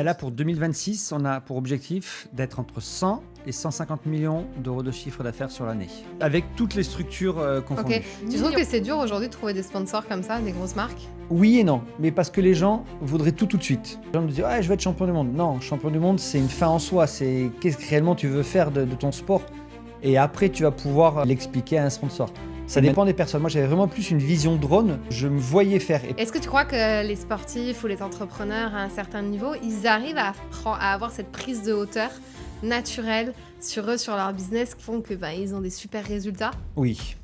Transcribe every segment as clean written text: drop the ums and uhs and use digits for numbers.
Là, pour 2026, on a pour objectif d'être entre 100 et 150 millions d'euros de chiffre d'affaires sur l'année, avec toutes les structures confondues. Ok. Tu trouves que c'est dur aujourd'hui de trouver des sponsors comme ça, des grosses marques? Oui et non, mais parce que les gens voudraient tout de suite. Les gens me disent « je veux être champion du monde ». Non, champion du monde, c'est une fin en soi. C'est qu'est-ce que réellement tu veux faire de ton sport. Et après, tu vas pouvoir l'expliquer à un sponsor. Ça dépend des personnes. Moi, j'avais vraiment plus une vision drone. Je me voyais faire. Est-ce que tu crois que les sportifs ou les entrepreneurs à un certain niveau, ils arrivent à avoir cette prise de hauteur naturelle sur eux, sur leur business, qui font que ils ont des super résultats? Oui.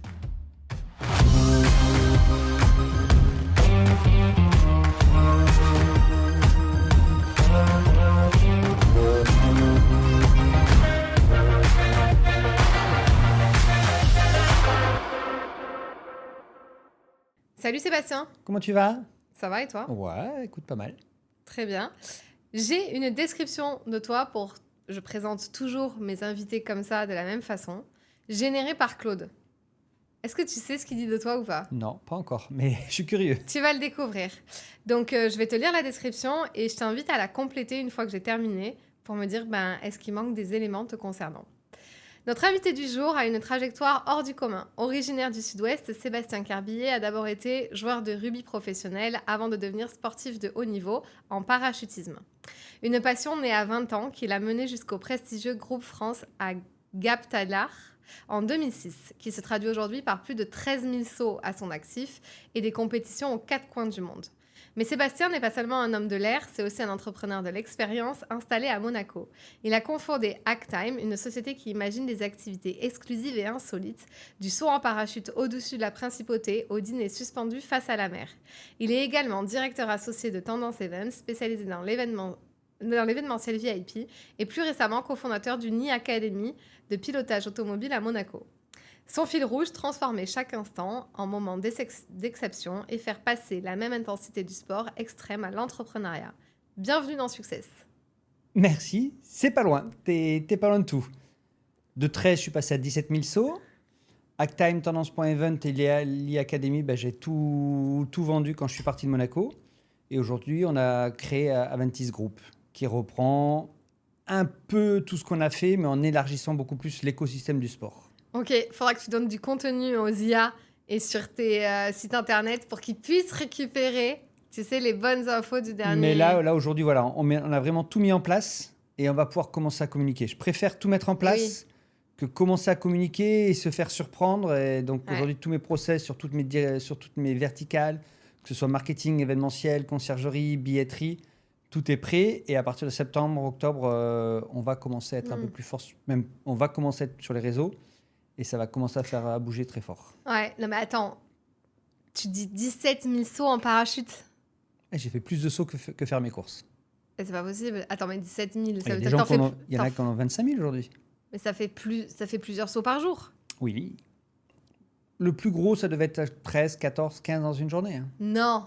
Salut Sébastien, Comment tu vas? ça va et toi? Ouais, écoute, pas mal. Très bien. J'ai une description de toi je présente toujours mes invités comme ça, de la même façon, générée par Claude. Est-ce que tu sais ce qu'il dit de toi ou pas? Non, pas encore, mais je suis curieux. Tu vas le découvrir. Donc, je vais te lire la description et je t'invite à la compléter une fois que j'ai terminé pour me dire, est-ce qu'il manque des éléments te concernant? Notre invité du jour a une trajectoire hors du commun. Originaire du Sud-Ouest, Sébastien Carbillet a d'abord été joueur de rugby professionnel avant de devenir sportif de haut niveau en parachutisme. Une passion née à 20 ans qui l'a mené jusqu'au prestigieux Groupe France à Gap-Talar en 2006, qui se traduit aujourd'hui par plus de 13 000 sauts à son actif et des compétitions aux quatre coins du monde. Mais Sébastien n'est pas seulement un homme de l'air, c'est aussi un entrepreneur de l'expérience installé à Monaco. Il a confondé Hacktime, une société qui imagine des activités exclusives et insolites, du saut en parachute au-dessus de la principauté au dîner suspendu face à la mer. Il est également directeur associé de Tendance Events, spécialisé dans l'événementiel VIP, et plus récemment cofondateur du NI Academy de pilotage automobile à Monaco. Son fil rouge, transformer chaque instant en moment d'exception et faire passer la même intensité du sport extrême à l'entrepreneuriat. Bienvenue dans Success. Merci, c'est pas loin, t'es pas loin de tout. De 13, je suis passé à 17 000 sauts. Hacktime, Tendance.event et l'e-Academy, j'ai tout vendu quand je suis parti de Monaco. Et aujourd'hui, on a créé Aventis Group, qui reprend un peu tout ce qu'on a fait, mais en élargissant beaucoup plus l'écosystème du sport. Ok, il faudra que tu donnes du contenu aux IA et sur tes sites internet pour qu'ils puissent récupérer, tu sais, les bonnes infos du dernier. Mais là aujourd'hui, voilà, on a vraiment tout mis en place et on va pouvoir commencer à communiquer. Je préfère tout mettre en place que commencer à communiquer et se faire surprendre. Et donc aujourd'hui, tous mes process sur toutes mes verticales, que ce soit marketing, événementiel, conciergerie, billetterie, tout est prêt. Et à partir de septembre, octobre, on va commencer à être un peu plus fort. Même, on va commencer à être sur les réseaux. Et ça va commencer à bouger très fort. Ouais, non mais attends, tu dis 17 000 sauts en parachute. J'ai fait plus de sauts que faire mes courses. Et c'est pas possible. Attends, mais 17 000, ça veut Il dire que y en a qui en ont 25 000 aujourd'hui. Mais ça fait plusieurs sauts par jour. Oui. Le plus gros, ça devait être 13, 14, 15 dans une journée. Hein. Non.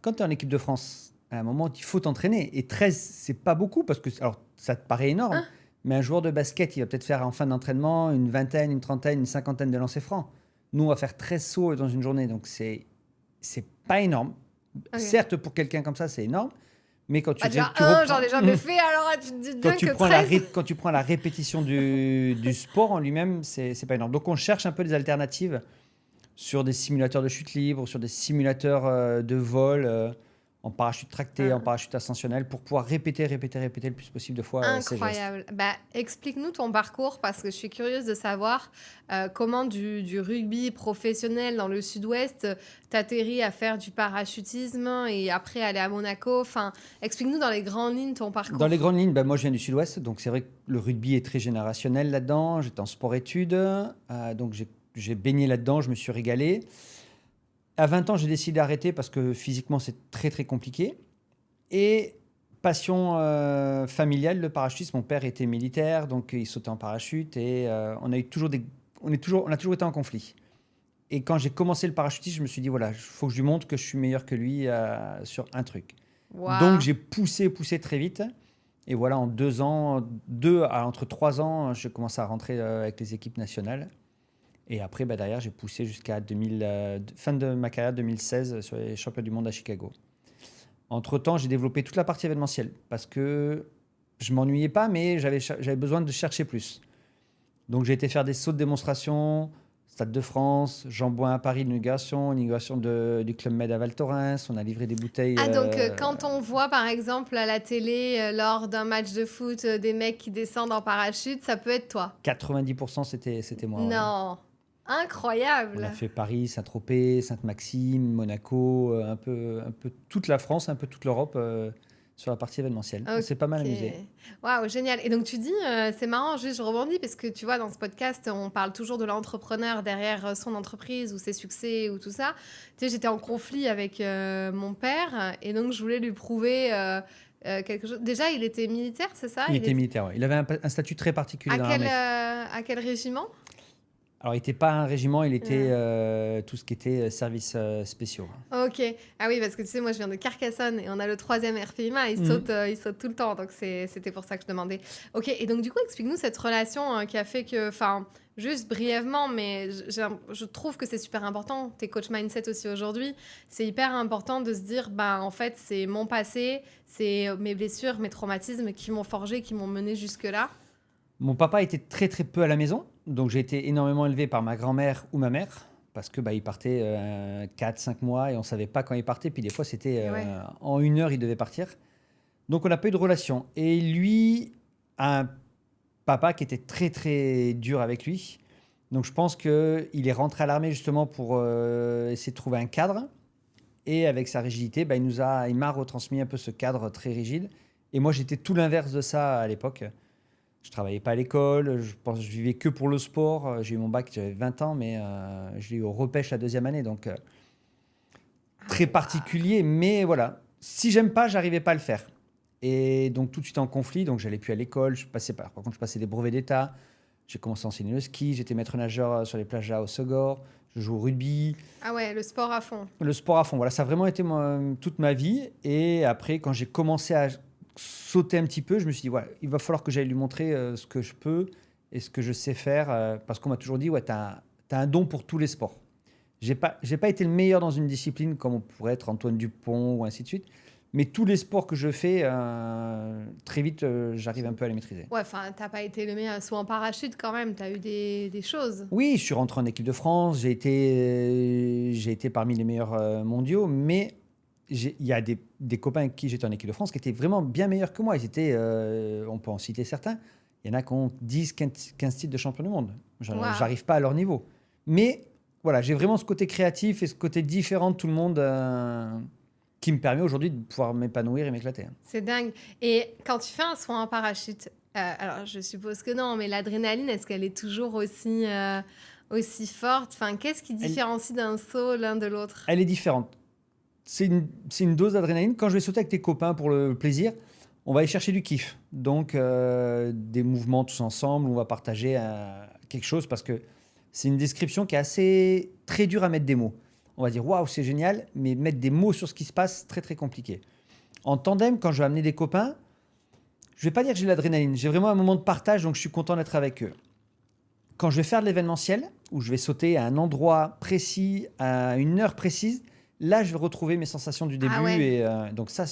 Quand tu es en équipe de France, à un moment, il faut t'entraîner. Et 13, c'est pas beaucoup parce que alors, ça te paraît énorme. Hein? Mais un joueur de basket, il va peut-être faire en fin d'entraînement une vingtaine, une trentaine, une cinquantaine de lancers francs. Nous, on va faire 13 sauts dans une journée. Donc, c'est pas énorme. Okay. Certes, pour quelqu'un comme ça, c'est énorme. Mais quand tu j'en ai jamais fait, alors tu te dis bien que 13. Quand tu prends la répétition du sport en lui-même, c'est pas énorme. Donc, on cherche un peu des alternatives sur des simulateurs de chute libre, sur des simulateurs de vol en parachute tracté, en parachute ascensionnel, pour pouvoir répéter le plus possible de fois Incroyable. Explique-nous ton parcours, parce que je suis curieuse de savoir comment du rugby professionnel dans le Sud-Ouest, t'atterris à faire du parachutisme et après aller à Monaco. Enfin, explique-nous dans les grandes lignes ton parcours. Dans les grandes lignes, moi je viens du Sud-Ouest, donc c'est vrai que le rugby est très générationnel là-dedans. J'étais en sport-études, donc j'ai baigné là-dedans, je me suis régalé. À 20 ans, j'ai décidé d'arrêter parce que physiquement, c'est très, très compliqué. Et passion familiale, le parachutisme. Mon père était militaire, donc il sautait en parachute. Et on a toujours été en conflit. Et quand j'ai commencé le parachutisme, je me suis dit, voilà, il faut que je lui montre que je suis meilleur que lui sur un truc. Wow. Donc, j'ai poussé très vite. Et voilà, en 2 ans, entre 3 ans, j'ai commencé à rentrer avec les équipes nationales. Et après, derrière, j'ai poussé jusqu'à fin de ma carrière 2016 sur les championnats du monde à Chicago. Entre-temps, j'ai développé toute la partie événementielle parce que je m'ennuyais pas, mais j'avais besoin de chercher plus. Donc, j'ai été faire des sauts de démonstration, Stade de France, Jean-Bouin à Paris, l'inauguration du Club Med à Val Thorens. On a livré des bouteilles. Ah, donc quand on voit par exemple à la télé, lors d'un match de foot, des mecs qui descendent en parachute, ça peut être toi. 90%, c'était moi. Ouais. Non, On a incroyable. fait Paris, Saint-Tropez, Sainte-Maxime, Monaco, un peu toute la France, un peu toute l'Europe sur la partie événementielle. On s'est pas mal Ok. amusé. Waouh, génial. Et donc tu dis, c'est marrant, juste je rebondis parce que tu vois, dans ce podcast, on parle toujours de l'entrepreneur derrière son entreprise ou ses succès ou tout ça. Tu sais, j'étais en conflit avec mon père et donc je voulais lui prouver quelque chose. Déjà, il était militaire, c'est ça? Il était militaire, ouais. Il avait un statut très particulier dans l'armée. À quel régiment? Alors, il n'était pas un régiment, il était tout ce qui était services spéciaux. Ok. Ah oui, parce que tu sais, moi, je viens de Carcassonne et on a le 3e RPIMA. Il saute tout le temps. Donc, c'était pour ça que je demandais. Ok. Et donc, du coup, explique-nous cette relation qui a fait que, enfin, juste brièvement, mais je trouve que c'est super important. T'es coach mindset aussi aujourd'hui. C'est hyper important de se dire, ben, en fait, c'est mon passé, c'est mes blessures, mes traumatismes qui m'ont forgé, qui m'ont mené jusque-là. Mon papa était très très peu à la maison, donc j'ai été énormément élevé par ma grand-mère ou ma mère, parce que il partait 4-5 mois et on ne savait pas quand il partait, puis des fois c'était en 1 heure il devait partir. Donc on n'a pas eu de relation. Et lui a un papa qui était très très dur avec lui. Donc je pense qu'il est rentré à l'armée justement pour essayer de trouver un cadre. Et avec sa rigidité, il m'a retransmis un peu ce cadre très rigide. Et moi j'étais tout l'inverse de ça à l'époque. Je travaillais pas à l'école, je vivais que pour le sport. J'ai eu mon bac, j'avais 20 ans, mais je l'ai eu au repêche la 2e année, donc très particulier. Mais voilà, si j'aime pas, j'arrivais pas à le faire. Et donc tout de suite en conflit, donc j'allais plus à l'école. Par contre, je passais des brevets d'État. J'ai commencé à enseigner le ski, j'étais maître nageur sur les plages à Hossegor. Je joue au rugby. Ah ouais, le sport à fond. Le sport à fond, voilà, ça a vraiment été toute ma vie. Et après, quand j'ai commencé à sauter un petit peu, je me suis dit, ouais, il va falloir que j'aille lui montrer ce que je peux et ce que je sais faire. Parce qu'on m'a toujours dit, ouais, tu as un don pour tous les sports. J'ai pas été le meilleur dans une discipline comme on pourrait être Antoine Dupont ou ainsi de suite. Mais tous les sports que je fais, très vite, j'arrive un peu à les maîtriser. Ouais, enfin, t'as pas été le meilleur saut en parachute quand même, t'as eu des choses. Oui, je suis rentré en équipe de France, j'ai été parmi les meilleurs mondiaux, mais il y a des copains avec qui j'étais en équipe de France qui étaient vraiment bien meilleurs que moi. Ils étaient, on peut en citer certains, il y en a qui ont 10, 15 titres de champion du monde. J'arrive pas à leur niveau. Mais voilà, j'ai vraiment ce côté créatif et ce côté différent de tout le monde qui me permet aujourd'hui de pouvoir m'épanouir et m'éclater. C'est dingue. Et quand tu fais un saut en parachute, alors je suppose que non, mais l'adrénaline, est-ce qu'elle est toujours aussi forte? Enfin, qu'est-ce qui différencie d'un saut l'un de l'autre? Elle est différente. C'est une dose d'adrénaline. Quand je vais sauter avec tes copains pour le plaisir, on va aller chercher du kiff. Donc, des mouvements tous ensemble, on va partager quelque chose parce que c'est une description qui est assez très dure à mettre des mots. On va dire waouh, c'est génial, mais mettre des mots sur ce qui se passe, très très compliqué. En tandem, quand je vais amener des copains, je vais pas dire que j'ai de l'adrénaline. J'ai vraiment un moment de partage, donc je suis content d'être avec eux. Quand je vais faire de l'événementiel, où je vais sauter à un endroit précis, à une heure précise, là, je vais retrouver mes sensations du début. Ah ouais. Et donc ça,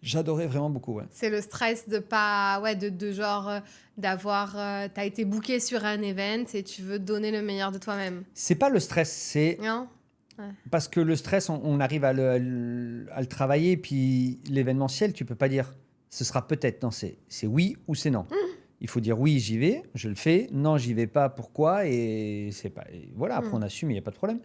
j'adorais vraiment beaucoup. Ouais. C'est le stress de pas, ouais, de genre d'avoir, t'as été booké sur un event et tu veux donner le meilleur de toi-même. C'est pas le stress, c'est Non? parce que le stress, on arrive à le travailler. Puis l'événementiel, tu peux pas dire ce sera peut-être. Non, c'est oui ou c'est non. Il faut dire oui, j'y vais, je le fais. Non, j'y vais pas. Pourquoi? Et c'est pas. Et voilà. Après, on assume, il y a pas de problème.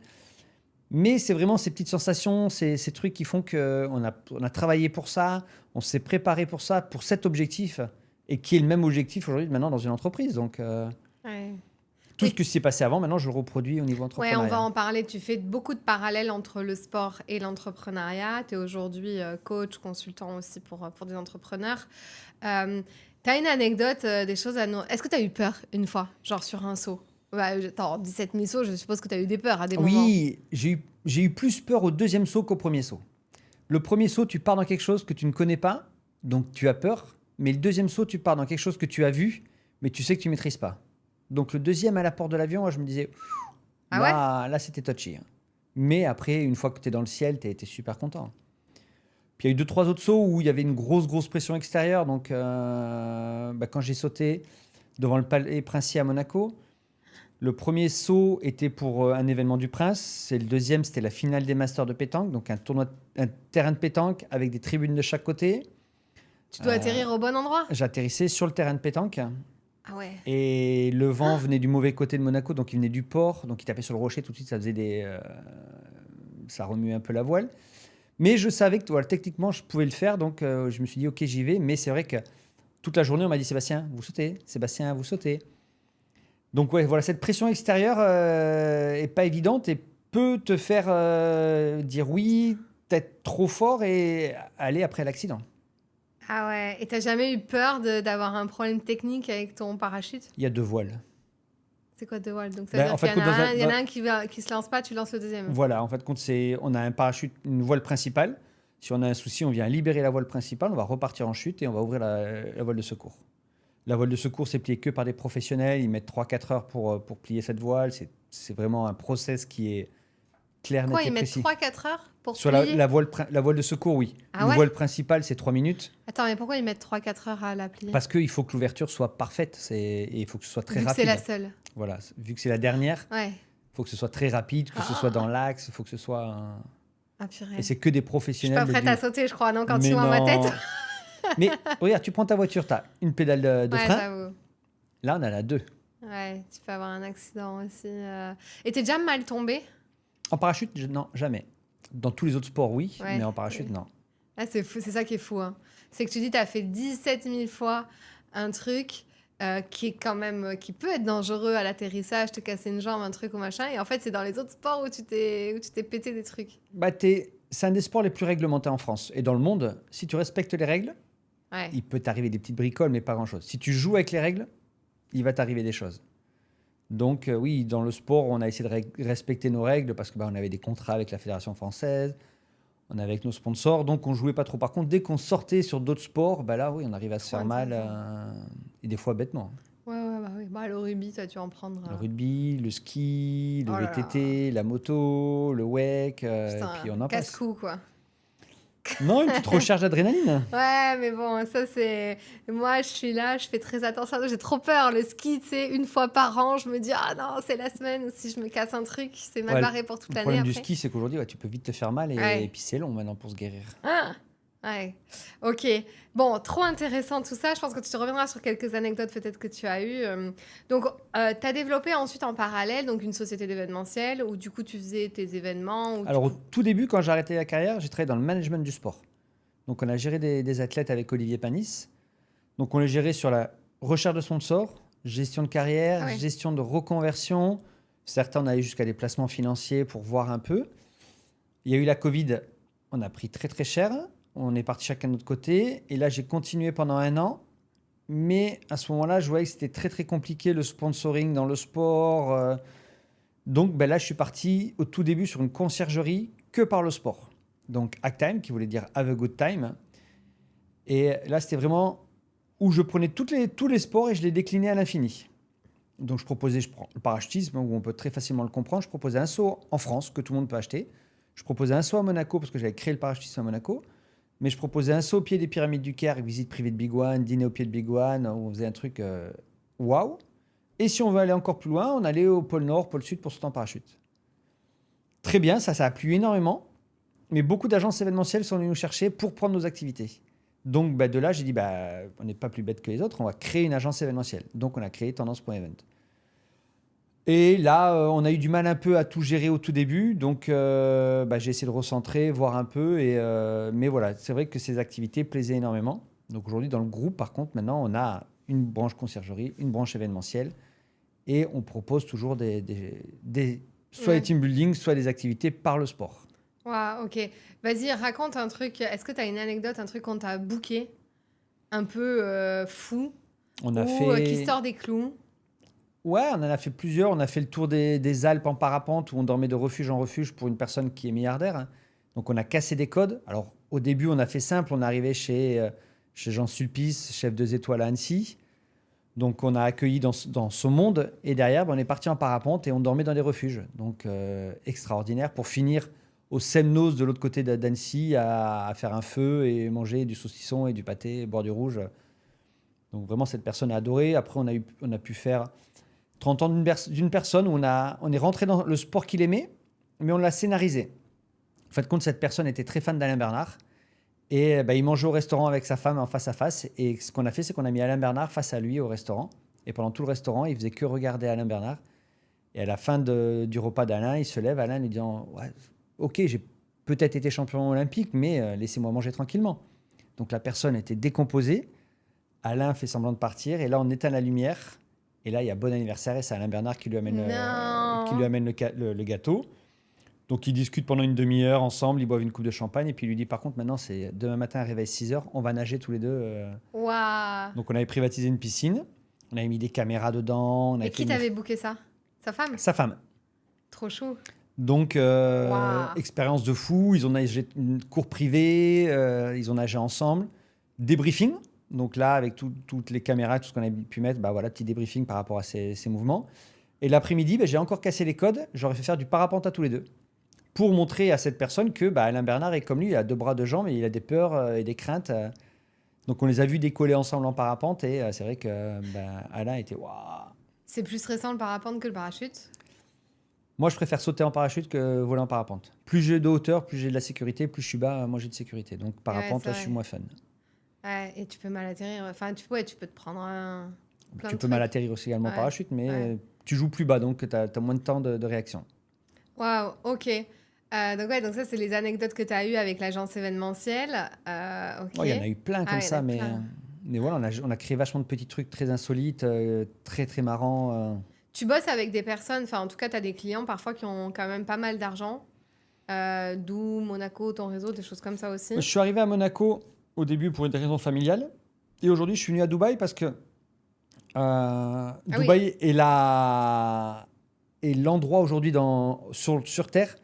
Mais c'est vraiment ces petites sensations, ces trucs qui font qu'on a travaillé pour ça, on s'est préparé pour ça, pour cet objectif, et qui est le même objectif aujourd'hui maintenant dans une entreprise. Donc, tout ce qui s'est passé avant, maintenant, je le reproduis au niveau entrepreneurial. Ouais, on va en parler. Tu fais beaucoup de parallèles entre le sport et l'entrepreneuriat. Tu es aujourd'hui coach, consultant aussi pour des entrepreneurs. Tu as une anecdote, des choses à nous... Est-ce que tu as eu peur une fois, genre sur un saut? Attends, 17 000 sauts, je suppose que tu as eu des peurs à des moments. Oui, j'ai eu plus peur au deuxième saut qu'au premier saut. Le premier saut, tu pars dans quelque chose que tu ne connais pas, donc tu as peur. Mais le deuxième saut, tu pars dans quelque chose que tu as vu, mais tu sais que tu ne maîtrises pas. Donc le deuxième à la porte de l'avion, moi, je me disais, là, c'était touchy. Mais après, une fois que tu es dans le ciel, tu es super content. Puis il y a eu 2-3 autres sauts où il y avait une grosse pression extérieure. Donc, quand j'ai sauté devant le Palais Princier à Monaco, le premier saut était pour un événement du Prince. Et le deuxième, c'était la finale des Masters de pétanque. Donc, un terrain de pétanque avec des tribunes de chaque côté. Tu dois atterrir au bon endroit. J'atterrissais sur le terrain de pétanque. Ah ouais. Et le vent venait du mauvais côté de Monaco. Donc, il venait du port. Donc, il tapait sur le rocher. Tout de suite, ça faisait ça remuait un peu la voile. Mais je savais que voilà, techniquement, je pouvais le faire. Donc, je me suis dit, OK, j'y vais. Mais c'est vrai que toute la journée, on m'a dit, Sébastien, vous sautez. Sébastien, vous sautez. Donc, ouais, voilà, cette pression extérieure est pas évidente et peut te faire dire oui, peut-être trop fort et aller après l'accident. Ah ouais. Et t'as jamais eu peur d'avoir un problème technique avec ton parachute? Il y a 2 voiles. C'est quoi deux voiles? Donc ça Ben, veut dire en fait, qu'il y en a un, il y en a dans- un qui se lance pas, tu lances le deuxième. Voilà, en fait, on a un parachute, une voile principale. Si on a un souci, on vient libérer la voile principale, on va repartir en chute et on va ouvrir la voile de secours. La voile de secours, c'est plié que par des professionnels. Ils mettent 3-4 heures pour plier cette voile. C'est vraiment un process qui est clair, Quoi, net et ils mettent précis. 3-4 heures pour Sur plier? la voile de secours, oui. Ah Une ouais? voile principale, c'est 3 minutes. Attends, mais pourquoi ils mettent 3-4 heures à la plier? Parce qu'il faut que l'ouverture soit parfaite. Et il faut que ce soit très Vu que rapide. c'est la seule. Voilà. Vu que c'est la dernière, Ouais. il faut que ce soit très rapide, que ce soit dans l'axe, il faut que ce soit... Ah purée. Et c'est que des Je suis professionnels. pas prête à sauter, je crois, non, quand tu Mais vois ma non. tête. Mais regarde, tu prends ta voiture, tu as une pédale de Ouais, frein. j'avoue. Là, on en a 2. Ouais, tu peux avoir un accident aussi. Et t'es déjà mal tombé? En parachute, non, jamais. Dans tous les autres sports, oui, Ouais, mais en parachute, oui. non. Ah, c'est fou, c'est ça qui est fou, hein. C'est que tu dis, tu as fait 17 000 fois un truc qui est quand même, qui peut être dangereux à l'atterrissage, te casser une jambe, un truc ou machin. Et en fait, c'est dans les autres sports où tu t'es pété des trucs. Bah, c'est un des sports les plus réglementés en France. Et dans le monde, si tu respectes les règles, Ouais. il peut t'arriver des petites bricoles, mais pas grand-chose. Si tu joues avec les règles, il va t'arriver des choses. Donc, oui, dans le sport, on a essayé de respecter nos règles parce que on avait des contrats avec la Fédération française, on avait avec nos sponsors, donc on jouait pas trop. Par contre, dès qu'on sortait sur d'autres sports, là, oui, on arrive à se Trop faire mal, intéressant. et des fois bêtement. Ouais, bah oui. Bah, le rugby, ça, tu vas en prendre. Le rugby, le ski, le Oh là VTT, la moto, le WEC, et Putain, puis on en passe. casse-cou, quoi. Non, une petite recharge d'adrénaline. Ouais, mais bon, ça c'est. Moi, je suis là, je fais très attention. J'ai trop peur. Le ski, tu sais, une fois par an, je me dis, ah non, c'est la semaine. Si je me casse un truc, c'est mal Ouais, barré pour toute Le l'année problème après. du ski, c'est qu'aujourd'hui, tu peux vite te faire mal Ouais. et puis c'est long maintenant pour se guérir. Ah, ouais. Ok. Bon, trop intéressant tout ça. Je pense que tu te reviendras sur quelques anecdotes peut-être que tu as eues. Donc, tu as développé ensuite en parallèle donc une société d'événementiel où du coup tu faisais tes événements. Alors, au tout début, quand j'ai arrêté la carrière, j'ai travaillé dans le management du sport. Donc, on a géré des athlètes avec Olivier Panis. Donc, on les gérait sur la recherche de sponsors, gestion de carrière, Ah ouais. gestion de reconversion. Certains, on allait jusqu'à des placements financiers pour voir un peu. Il y a eu la Covid, on a pris très très cher. On est parti chacun de notre côté. Et là, j'ai continué pendant 1 an. Mais à ce moment-là, je voyais que c'était très très compliqué le sponsoring dans le sport. Donc là, je suis parti au tout début sur une conciergerie que par le sport. Donc Actime, qui voulait dire Have a Good Time. Et là, c'était vraiment où je prenais tous les sports et je les déclinais à l'infini. Donc je prends le parachutisme, où on peut très facilement le comprendre. Je proposais un saut en France que tout le monde peut acheter. Je proposais un saut à Monaco parce que j'avais créé le parachutisme à Monaco. Mais je proposais un saut au pied des pyramides du Caire, visite privée de Big One, dîner au pied de Big One, où on faisait un truc waouh. Et si on veut aller encore plus loin, on allait au pôle Nord, pôle Sud pour sauter en parachute. Très bien, ça a plu énormément. Mais beaucoup d'agences événementielles sont venues nous chercher pour prendre nos activités. Donc de là, j'ai dit, on n'est pas plus bête que les autres, on va créer une agence événementielle. Donc on a créé Tendance.event. Et là, on a eu du mal un peu à tout gérer au tout début. Donc j'ai essayé de recentrer, voir un peu. Mais voilà, c'est vrai que ces activités plaisaient énormément. Donc aujourd'hui, dans le groupe, par contre, maintenant, on a une branche conciergerie, une branche événementielle. Et on propose toujours soit des team building, soit des activités par le sport. Ouais, ok. Vas-y, raconte un truc. Est-ce que tu as une anecdote, un truc qu'on t'a booké un peu fou On a ou fait... qui sort des clous? Ouais, on en a fait plusieurs. On a fait le tour des Alpes en parapente où on dormait de refuge en refuge pour une personne qui est milliardaire. Donc on a cassé des codes. Alors au début, on a fait simple. On est arrivé chez Jean Sulpice, chef 2 étoiles à Annecy. Donc on a accueilli dans ce monde. Et derrière, on est parti en parapente et on dormait dans des refuges. Donc extraordinaire pour finir au Semnos de l'autre côté d'Annecy à faire un feu et manger du saucisson et du pâté, boire du rouge. Donc vraiment, cette personne a adoré. Après, on a pu faire 30 ans d'une personne où on est rentré dans le sport qu'il aimait, mais on l'a scénarisé. En fin de compte, cette personne était très fan d'Alain Bernard. Et il mangeait au restaurant avec sa femme en face à face. Et ce qu'on a fait, c'est qu'on a mis Alain Bernard face à lui au restaurant. Et pendant tout le restaurant, il faisait que regarder Alain Bernard. Et à la fin du repas d'Alain, il se lève, Alain lui dit ouais, ok, j'ai peut-être été champion olympique, mais laissez-moi manger tranquillement. Donc la personne était décomposée. Alain fait semblant de partir. Et là, on éteint la lumière. Et là, il y a bon anniversaire. Et c'est Alain Bernard qui lui amène, le gâteau. Donc, ils discutent pendant une demi-heure ensemble, ils boivent une coupe de champagne, et puis il lui dit, par contre, maintenant, c'est demain matin, réveil 6h, on va nager tous les deux. Waouh. Donc, on avait privatisé une piscine, on avait mis des caméras dedans. Et qui t'avait booké ça? Sa femme? Sa femme. Trop chou. Donc, expérience de fou, ils ont nagé une cour privée, ils ont nagé ensemble. Débriefing, donc là, avec toutes les caméras, tout ce qu'on a pu mettre, petit débriefing par rapport à ces mouvements. Et l'après-midi, j'ai encore cassé les codes, j'aurais fait faire du parapente à tous les deux. Pour montrer à cette personne que Alain Bernard est comme lui, il a 2 bras, 2 jambes, et il a des peurs et des craintes. Donc on les a vus décoller ensemble en parapente, et c'est vrai que Alain était waouh. C'est plus stressant le parapente que le parachute? Moi, je préfère sauter en parachute que voler en parapente. Plus j'ai de hauteur, plus j'ai de la sécurité, plus je suis bas, moins j'ai de sécurité. Donc parapente, là, je suis moins fun. Ouais, et tu peux mal atterrir. Enfin, tu peux te prendre un... Tu peux mal atterrir aussi également en parachute, mais tu joues plus bas, donc tu as moins de temps de réaction. Waouh, ok. Donc ça, c'est les anecdotes que tu as eues avec l'agence événementielle. Il y en a eu plein comme ça, mais voilà, on a créé vachement de petits trucs très insolites, très, très marrants. Tu bosses avec des personnes, enfin en tout cas, tu as des clients parfois qui ont quand même pas mal d'argent, d'où Monaco, ton réseau, des choses comme ça aussi. Je suis arrivé à Monaco au début pour une raison familiale, et aujourd'hui, je suis venu à Dubaï parce que Dubaï est l'endroit aujourd'hui sur Terre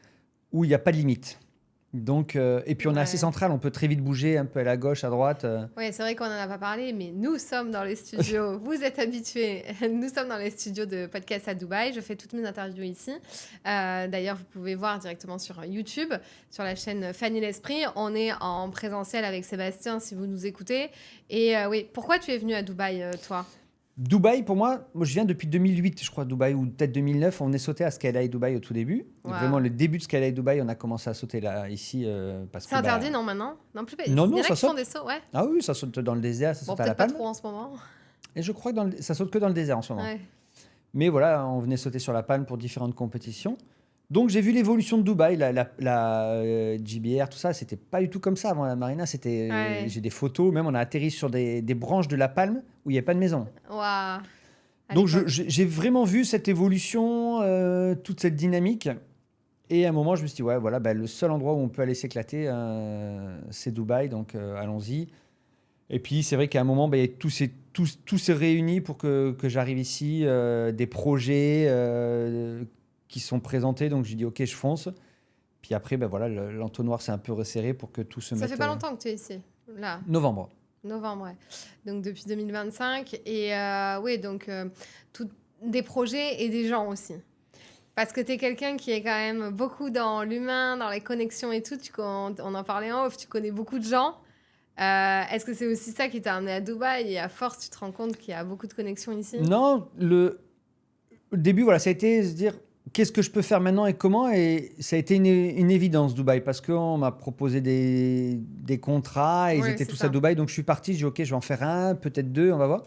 où il n'y a pas de limite. Donc, et puis on est assez central, on peut très vite bouger un peu à la gauche, à droite. Oui, c'est vrai qu'on n'en a pas parlé, mais nous sommes dans les studios, vous êtes habitués, nous sommes dans les studios de podcast à Dubaï, je fais toutes mes interviews ici. D'ailleurs, vous pouvez voir directement sur YouTube, sur la chaîne Fanny l'Esprit. On est en présentiel avec Sébastien si vous nous écoutez. Et oui, pourquoi tu es venu à Dubaï, toi ? Dubaï, pour moi, je viens depuis 2008, je crois, Dubaï, ou peut-être 2009. On est sauté à Skyline Dubaï au tout début. Wow. Vraiment, le début de Skyline Dubaï, on a commencé à sauter là, ici. Parce c'est interdit, non, maintenant? Non, plus. Non, il y en a ça qui saute. font des sauts, ouais. Ah oui, ça saute dans le désert, ça saute à la Palme. Peut-être pas trop en ce moment. Et je crois que ça saute que dans le désert en ce moment. Ouais. Mais voilà, on venait sauter sur la Palme pour différentes compétitions. Donc, j'ai vu l'évolution de Dubaï, la GBR, tout ça. C'était pas du tout comme ça avant la marina. J'ai des photos. Même, on a atterri sur des branches de la Palme où il n'y avait pas de maison. Waouh. Donc j'ai vraiment vu cette évolution, toute cette dynamique. Et à un moment, je me suis dit, ouais, voilà, le seul endroit où on peut aller s'éclater, c'est Dubaï, donc allons-y. Et puis c'est vrai qu'à un moment, tout s'est réuni pour que j'arrive ici, des projets qui sont présentés. Donc j'ai dit, ok, je fonce. Puis après, voilà, l'entonnoir s'est un peu resserré pour que tout se mette... Ça fait pas longtemps que tu es ici, là. Novembre, ouais. Donc depuis 2025. Et oui, donc des projets et des gens aussi. Parce que tu es quelqu'un qui est quand même beaucoup dans l'humain, dans les connexions et tout. On en parlait en off, tu connais beaucoup de gens. Est-ce que c'est aussi ça qui t'a amené à Dubaï et à force, tu te rends compte qu'il y a beaucoup de connexions ici? Non, le début, voilà, ça a été se dire... Qu'est-ce que je peux faire maintenant et comment? Et ça a été une évidence, Dubaï, parce qu'on m'a proposé des contrats et ils étaient tous à Dubaï. Donc, je suis parti, j'ai dit, OK, je vais en faire un, peut-être 2, on va voir.